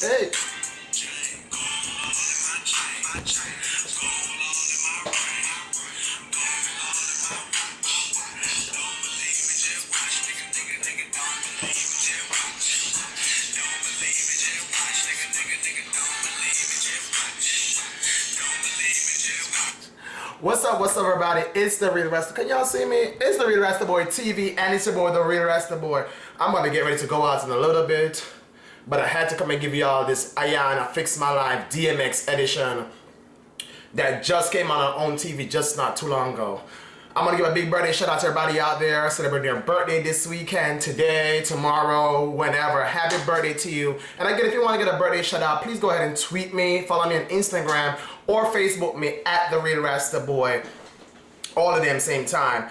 Hey. What's up, everybody? It's the Real Rasta. Can y'all see me? It's the Real Rasta Boy TV, and it's your boy, the Real Rasta Boy. I'm gonna get ready to go out in a little bit, but I had to come and give y'all this Iyanla Fix My Life DMX edition that just came on our own TV just not too long ago. I'm gonna give a big birthday shout out to everybody out there celebrating their birthday this weekend, today, tomorrow, whenever. Happy birthday to you. And again, if you want to get a birthday shout out, please go ahead and tweet me, follow me on Instagram, or Facebook me at The Real Rasta Boy. All of them same time.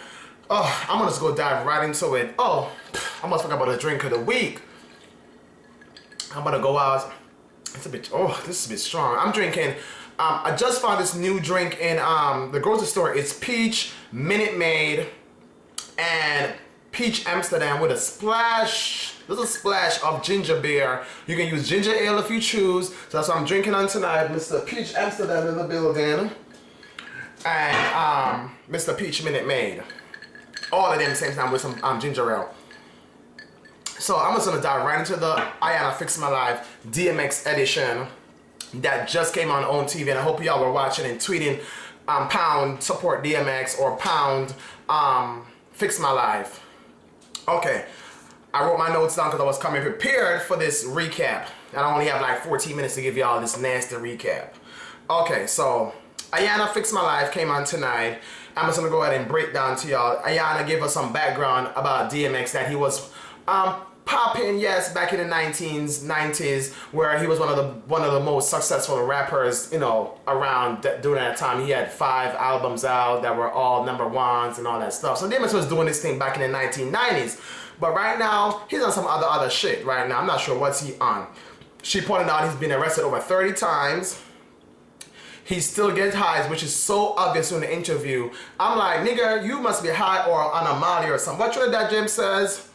Oh, I'm gonna just go dive right into it. Oh, I almost forgot about the drink of the week. I'm gonna go out. It's a bit, oh, this is a bit strong. I'm drinking, I just found this new drink in the grocery store. It's peach Minute Maid and peach Amsterdam with a splash, little splash of ginger beer. You can use ginger ale if you choose. So that's what I'm drinking on tonight. Mr. Peach Amsterdam in the building. And Mr. Peach Minute Maid. All of them same time with some ginger ale. So I'm just gonna dive right into the Iyanla Fix My Life DMX edition that just came on own TV, and I hope y'all were watching and tweeting pound support DMX or pound fix my life. Okay, I wrote my notes down because I was coming prepared for this recap, and I only have like 14 minutes to give y'all this nasty recap. Okay, so Iyanla Fix My Life came on tonight. I'm just gonna go ahead and break down to y'all. Iyanla gave us some background about DMX, that he was popping, yes, back in the 90s, where he was one of the most successful rappers, you know, around during that time. He had 5 albums out that were all #1s and all that stuff. So DMX was doing this thing back in the 1990s, but right now he's on some other shit. Right now, I'm not sure what's he on. She pointed out he's been arrested over 30 times. He still gets highs, which is so obvious in the interview. I'm like, nigga, you must be high or on a Molly or something. What that Jim says?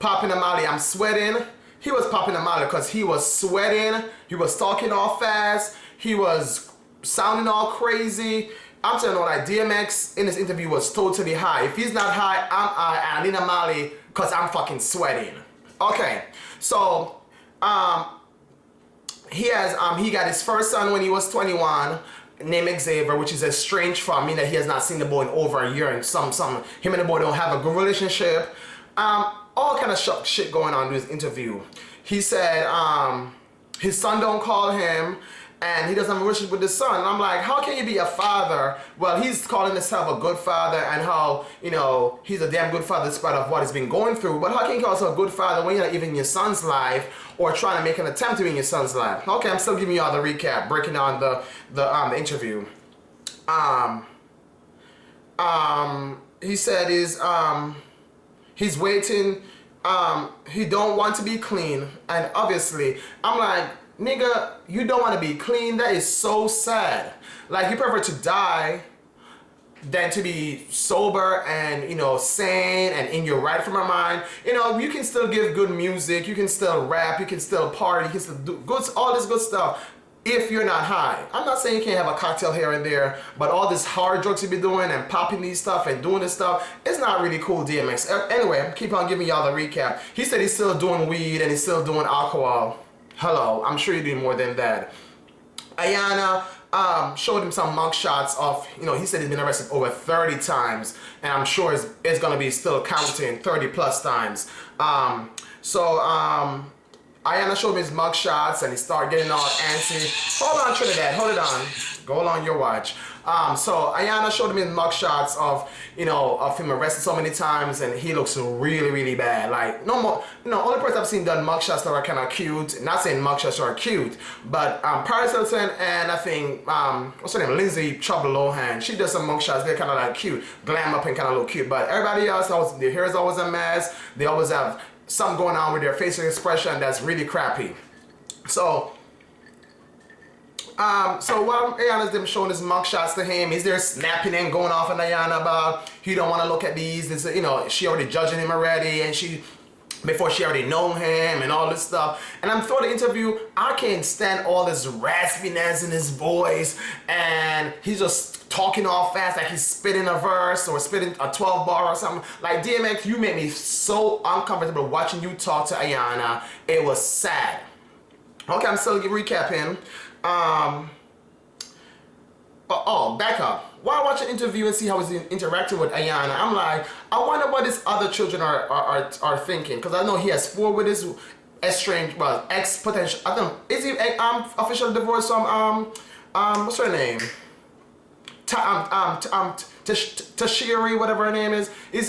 Popping a Molly, I'm sweating. He was popping a Molly because he was sweating. He was talking all fast. He was sounding all crazy. I'm telling you, like, DMX in this interview was totally high. If he's not high, I'm high, and I need a Molly because I'm fucking sweating. Okay, so he got his first son when he was 21, named Xavier, which is a strange for me that he has not seen the boy in over a year, and him and the boy don't have a good relationship. All kind of shit going on in this interview. He said his son don't call him, and he doesn't have a relationship with his son. And I'm like, how can you be a father? Well, he's calling himself a good father, and how, you know, he's a damn good father despite of what he's been going through. But how can you call yourself a good father when you're not even in your son's life, or trying to make an attempt to be in your son's life? Okay, I'm still giving you all the recap, breaking down the interview. He said he's waiting, he don't want to be clean, and obviously, I'm like, nigga, you don't want to be clean? That is so sad. Like, you prefer to die than to be sober and, you know, sane and in your right frame of mind. You know, you can still give good music, you can still rap, you can still party, you can still do good, all this good stuff, if you're not high. I'm not saying you can't have a cocktail here and there, but all this hard drugs you be doing and popping these stuff and doing this stuff, it's not really cool, DMX. Anyway, keep on giving y'all the recap. He said he's still doing weed and he's still doing alcohol. Hello, I'm sure you're doing more than that. Iyanla showed him some mug shots of, you know, he said he's been arrested over 30 times, and I'm sure it's gonna be still counting 30 plus times. Iyanla showed me his mug shots, and he started getting all antsy. Hold on, Trinidad, hold it on. Go along your watch. So Iyanla showed me his mug shots of, you know, of him arrested so many times, and he looks really, really bad. Like, no more, you know, only person I've seen done mug shots that are kind of cute. Not saying mug shots are cute, but Paris Hilton and I think, what's her name, Lindsay Lohan, she does some mug shots, they're kind of like cute, glam up and kind of look cute. But everybody else, their hair is always a mess. They always have something going on with their facial expression that's really crappy. So So while Iyanla's them showing his mugshots to him, he's there snapping and going off on Iyanla about he don't want to look at these. This, you know, she already judging him already, and before she already known him and all this stuff. And I'm through the interview, I can't stand all this raspiness in his voice, and he's just talking all fast like he's spitting a verse or spitting a 12 bar or something. Like, DMX, you made me so uncomfortable watching you talk to Iyanla. It was sad. Okay, I'm still recapping. Back up. While watching the interview and see how he's interacting with Iyanla, I'm like, I wonder what his other children are thinking. Because I know he has 4 with his estranged, well, ex-potential, I don't know, is he officially divorced from, what's her name? Tashiri, whatever her name is. Is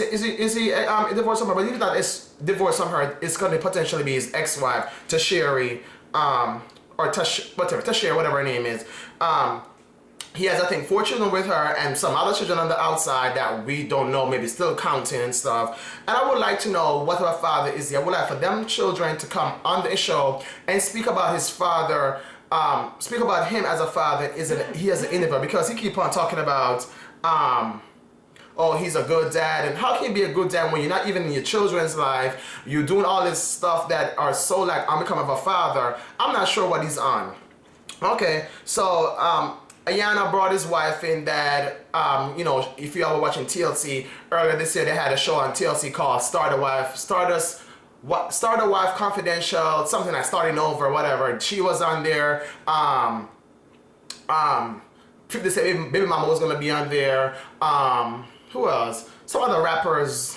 he divorced from her? But he's not divorced from her. It's going to potentially be his ex-wife, Tashiri, or Tashiri, whatever her name is. He has, I think, 4 children with her and some other children on the outside that we don't know, maybe still counting and stuff. And I would like to know what her father is. I would like for them children to come on the show and speak about his father, speak about him as a father, he as an individual, because he keep on talking about, oh, he's a good dad. And how can you be a good dad when you're not even in your children's life? You're doing all this stuff that are so like, I'm becoming a father. I'm not sure what he's on. Okay, so, Iyanla brought his wife in that, you know, if you all were watching TLC, earlier this year they had a show on TLC called Starter Wife Confidential, something like Starting Over, whatever. She was on there. 50 Cent, Baby Mama was gonna be on there. Who else? Some other rappers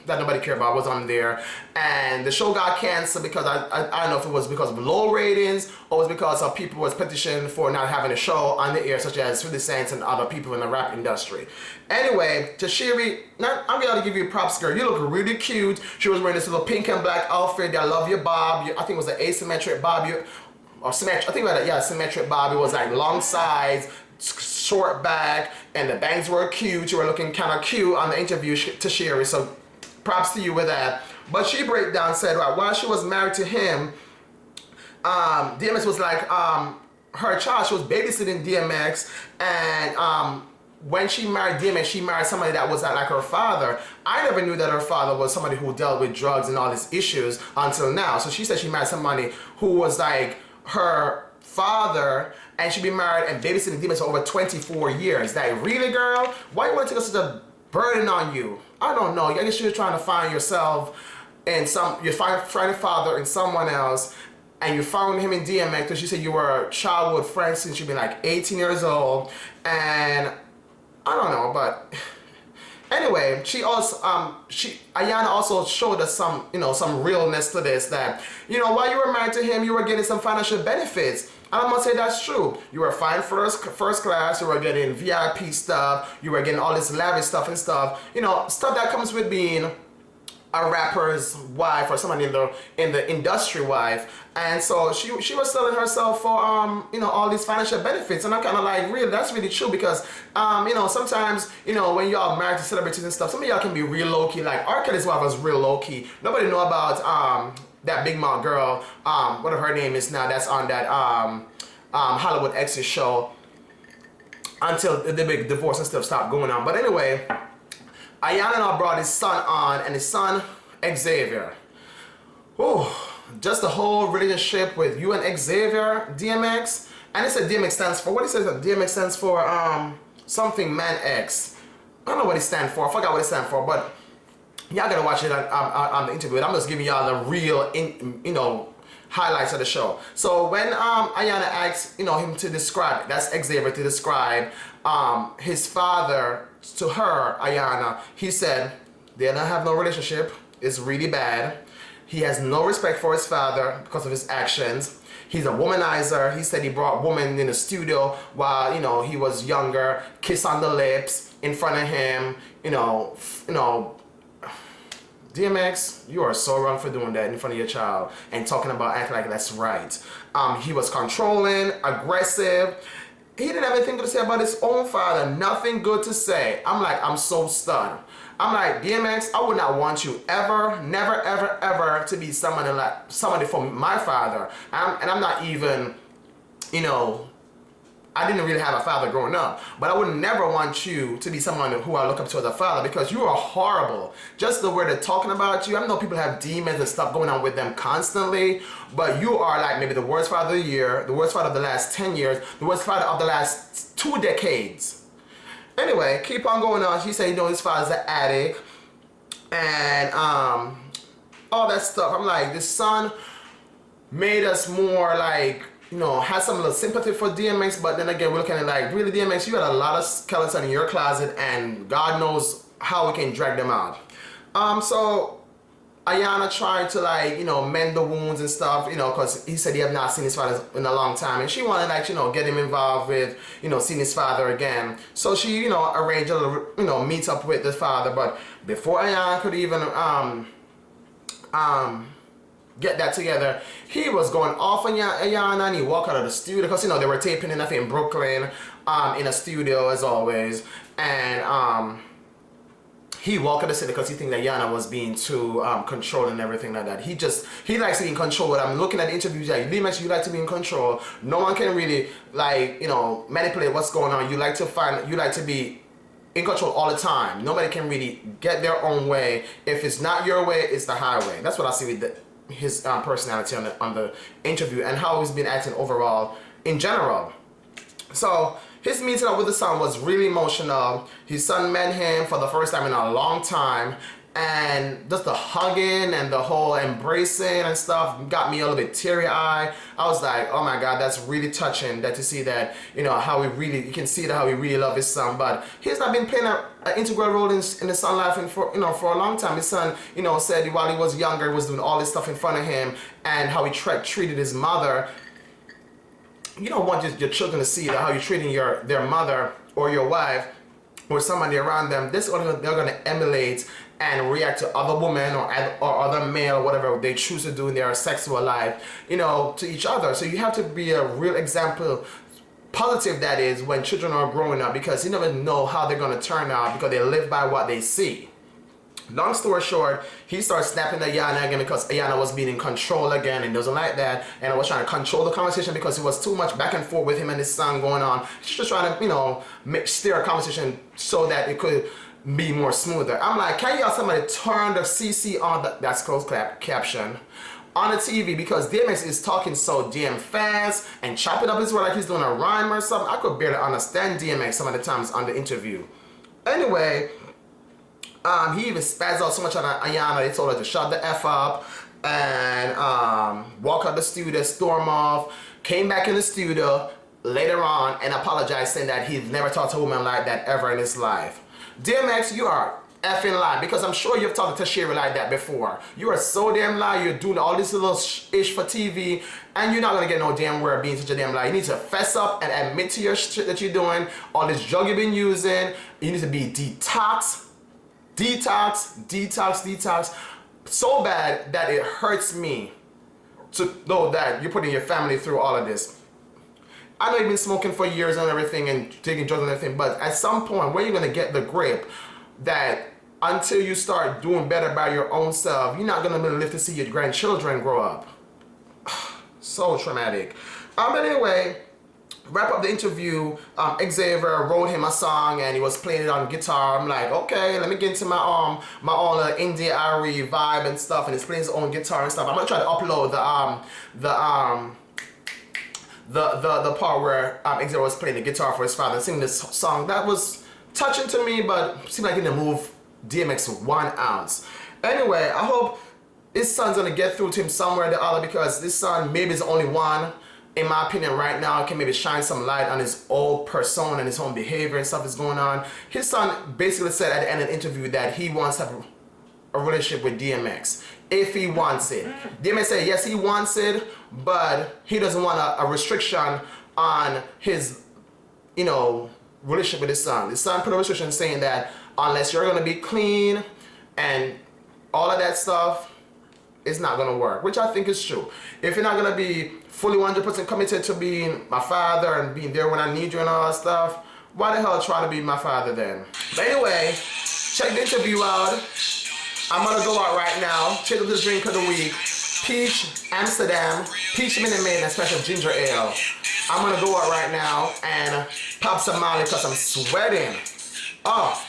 that nobody cared about was on there, and the show got canceled because I don't know if it was because of low ratings or it was because of people was petitioning for not having a show on the air, such as 50 Cent and other people in the rap industry. Anyway, Tashiri, I'm gonna give you props, girl. You look really cute. She was wearing this little pink and black outfit. I love your bob. I think it was an asymmetric bob, or symmetric. I think it was symmetric bob. It was like long sides, short back, and the bangs were cute. You were looking kind of cute on the interview, Tashiri. So props to you with that. But she break down, said, right, while she was married to him, DMX was like her child. She was babysitting DMX, and when she married DMX, she married somebody that was like her father. I never knew that her father was somebody who dealt with drugs and all these issues until now. So she said she married somebody who was like her father, and she been married and babysitting DMX for over 24 years. Like, really, girl? Why you want to take such a burden on you? I don't know. I guess you're trying to find yourself in you're trying to father in someone else, and you found him in DMX because you said you were a childhood friend since you've been like 18 years old, and I don't know, but anyway, she also Iyanla also showed us some, you know, some realness to this, that, you know, while you were married to him, you were getting some financial benefits. And I'm gonna say that's true. You were flying first class, you were getting VIP stuff, you were getting all this lavish stuff and stuff. You know, stuff that comes with being a rapper's wife or someone in the industry wife. And so she was selling herself for you know, all these financial benefits. And I'm kind of like, really, that's really true, because you know, sometimes, you know, when y'all married to celebrities and stuff, some of y'all can be real low key. Like R. Kelly's wife was real low key. Nobody know about that Big Mouth girl, whatever her name is now, that's on that Hollywood Exes show, until the big divorce and stuff stopped going on. But anyway, Iyanla brought his son on, and his son Xavier. Oh, just the whole relationship with you and Xavier, DMX. And it said DMX stands for, what he says that DMX stands for, something Man X. I don't know what it stands for. I forgot what it stands for, but y'all gotta watch it on the interview. I'm just giving y'all the real, you know, highlights of the show. So when Iyanla asked, you know, him to describe, that's Xavier, to describe his father to her, Iyanla, he said they don't have no relationship. It's really bad. He has no respect for his father because of his actions. He's a womanizer. He said he brought women in the studio while, you know, he was younger, kiss on the lips in front of him, you know, DMX, you are so wrong for doing that in front of your child and talking about acting like that's right. He was controlling, aggressive. He didn't have anything good to say about his own father. Nothing good to say. I'm like, I'm so stunned. I'm like, DMX, I would not want you ever, never, ever, ever to be somebody for my father. And I'm not even, you know, I didn't really have a father growing up, but I would never want you to be someone who I look up to as a father, because you are horrible. Just the way they're talking about you. I know people have demons and stuff going on with them constantly, but you are like maybe the worst father of the year, the worst father of the last 10 years, the worst father of the last 2 decades. Anyway, keep on going on. She said, you know, his father's an addict and all that stuff. I'm like, this son made us more like, you know, has some little sympathy for DMX, but then again, we're looking at like, really DMX, you had a lot of skeletons in your closet and God knows how we can drag them out. So Iyanla tried to like, you know, mend the wounds and stuff, you know, because he said he had not seen his father in a long time, and she wanted like, you know, get him involved with, you know, seeing his father again. So she, you know, arranged a little, you know, meet up with his father, but before Iyanla could even get that together, he was going off on Iyanla, and he walked out of the studio because, you know, they were taping in, I think, in Brooklyn, in a studio as always, and he walked out of the city because he think that Iyanla was being too controlled and everything like that. He likes to be in control. When I'm looking at the interviews, like, DMX, you like to be in control. No one can really, like, you know, manipulate what's going on. You like to be in control all the time. Nobody can really get their own way. If it's not your way, it's the highway. That's what I see with his personality on the interview and how he's been acting overall in general. So his meeting up with the son was really emotional. His son met him for the first time in a long time, and just the hugging and the whole embracing and stuff got me a little bit teary-eyed. I was like, oh my God, that's really touching, that to see that, you know, how you can see that how he really loves his son. But he's not been playing an integral role in his son's life for a long time. His son, you know, said while he was younger, he was doing all this stuff in front of him, and how he treated his mother. You don't want your children to see that how you're treating their mother or your wife or somebody around them. They're going to emulate and react to other women or other male or whatever they choose to do in their sexual life, you know, to each other. So you have to be a real example, positive that is, when children are growing up, because you never know how they're going to turn out because they live by what they see. Long story short, he started snapping at Iyanla again because Iyanla was being in control again and doesn't like that, and I was trying to control the conversation because it was too much back and forth with him and his son going on. She's just trying to, you know, steer a conversation so that it could be more smoother. I'm like, can y'all somebody turn the CC on, that's closed caption, on the TV, because DMX is talking so damn fast and chopping up his word like he's doing a rhyme or something. I could barely understand DMX some of the times on the interview. Anyway, he even spazzed out so much on Iyanla, they told her to shut the F up and walk out the studio, storm off, came back in the studio later on and apologized, saying that he's never talked to a woman like that ever in his life. DMX, you are effing lying, because I'm sure you've talked to Sherry like that before. You are so damn lie. You're doing all this little ish for TV, and you're not gonna get no damn word being such a damn lie. You need to fess up and admit to your shit that you're doing, all this drug you've been using. You need to be detox, so bad that it hurts me to know that you're putting your family through all of this. I know you've been smoking for years and everything and taking drugs and everything, but at some point, where you're gonna get the grip that until you start doing better by your own self, you're not gonna live to see your grandchildren grow up. So traumatic. But anyway, wrap up the interview. Xavier wrote him a song and he was playing it on guitar. I'm like, okay, let me get into my own indie R&B vibe and stuff, and he's playing his own guitar and stuff. I'm gonna try to upload the part where Xavier was playing the guitar for his father, singing this song. That was touching to me, but seemed like he didn't move DMX 1 ounce. Anyway, I hope his son's gonna get through to him somewhere or the other, because this son maybe is the only one, in my opinion, right now, can maybe shine some light on his old persona and his own behavior and stuff that's going on. His son basically said at the end of the interview that he wants to have a relationship with DMX, if he wants it. DMX said yes, he wants it, but he doesn't want a restriction on his, you know, relationship with his son. His son put a restriction saying that unless you're gonna be clean and all of that stuff, it's not gonna work, which I think is true. If you're not gonna be fully 100% committed to being my father and being there when I need you and all that stuff, why the hell try to be my father then? But anyway, check the interview out. I'm gonna go out right now. Check out the drink of the week. Peach Amsterdam, Peach Minute Maid, and special ginger ale. I'm gonna go out right now and pop some Molly because I'm sweating. Oh.